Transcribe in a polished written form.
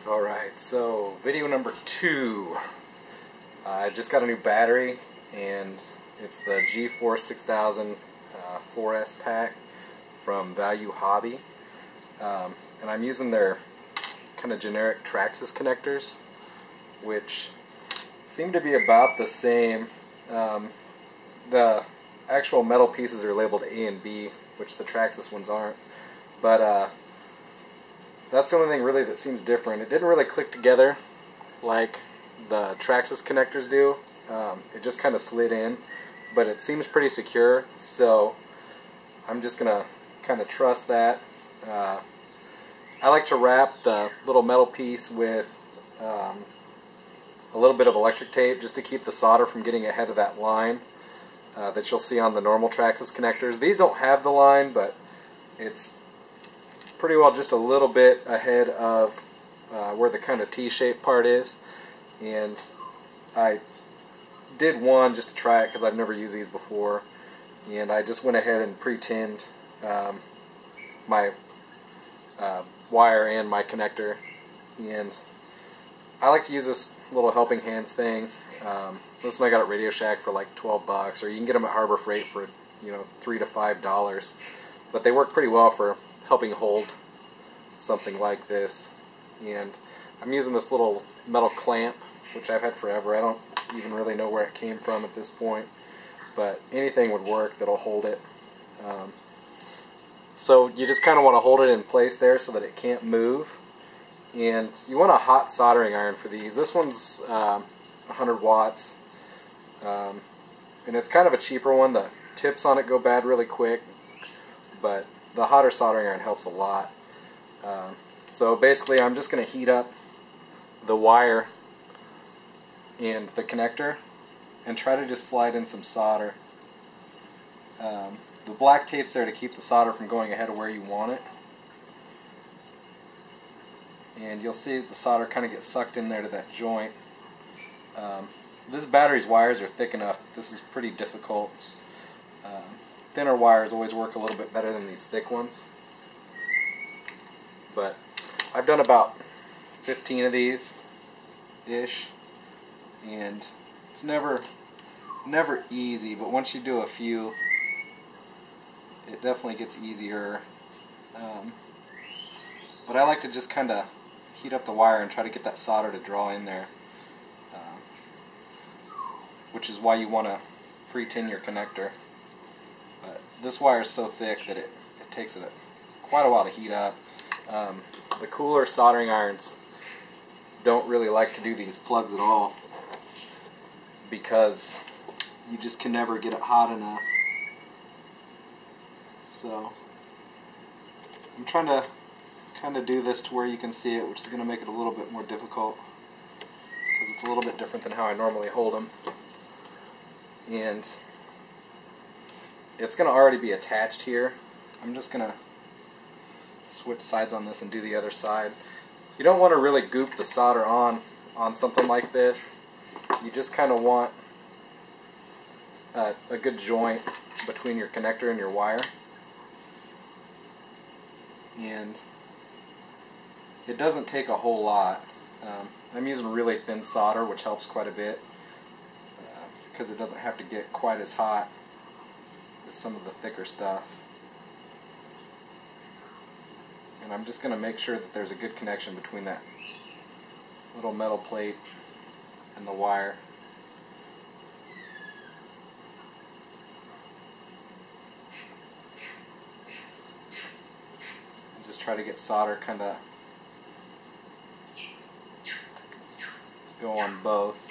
Alright, so video number 2. I just got a new battery, and it's the G4 6000 4S pack from Value Hobby. And I'm using their kind of generic Traxxas connectors, which seem to be about the same. The actual metal pieces are labeled A and B, which the Traxxas ones aren't. But that's the only thing really that seems different. It didn't really click together like the Traxxas connectors do. It just kind of slid in, but it seems pretty secure, so I'm just going to kind of trust that. I like to wrap the little metal piece with a little bit of electric tape just to keep the solder from getting ahead of that line that you'll see on the normal Traxxas connectors. These don't have the line, but it's pretty well just a little bit ahead of where the kind of T-shaped part is. And I did one just to try it because I've never used these before, and I just went ahead and pre-tinned my wire and my connector. And I like to use this little helping hands thing. This one I got at Radio Shack for like 12 bucks, or you can get them at Harbor Freight for, you know, $3 to $5. But they work pretty well for helping hold something like this. And I'm using this little metal clamp, which I've had forever. I don't even really know where it came from at this point, but anything would work that'll hold it. So you just kind of want to hold it in place there so that it can't move. And you want a hot soldering iron for these. This one's 100 watts, and it's kind of a cheaper one. The tips on it go bad really quick, but the hotter soldering iron helps a lot. So basically I'm just going to heat up the wire and the connector and try to just slide in some solder. The black tape's there to keep the solder from going ahead of where you want it. And you'll see the solder kind of get sucked in there to that joint. This battery's wires are thick enough. This is pretty difficult. Thinner wires always work a little bit better than these thick ones. But I've done about 15 of these ish, and it's never easy, but once you do a few, it definitely gets easier. But I like to just kind of heat up the wire and try to get that solder to draw in there, which is why you want to pre-tin your connector. But this wire is so thick that it takes it quite a while to heat up. The cooler soldering irons don't really like to do these plugs at all because you just can never get it hot enough. So I'm trying to kind of do this to where you can see it, which is going to make it a little bit more difficult because it's a little bit different than how I normally hold them. And it's going to already be attached here. I'm just going to switch sides on this and do the other side. You don't want to really goop the solder on something like this. You just kind of want a good joint between your connector and your wire. And it doesn't take a whole lot. I'm using really thin solder, which helps quite a bit because it doesn't have to get quite as hot as some of the thicker stuff. And I'm just going to make sure that there's a good connection between that little metal plate and the wire. And just try to get solder kind of go on both.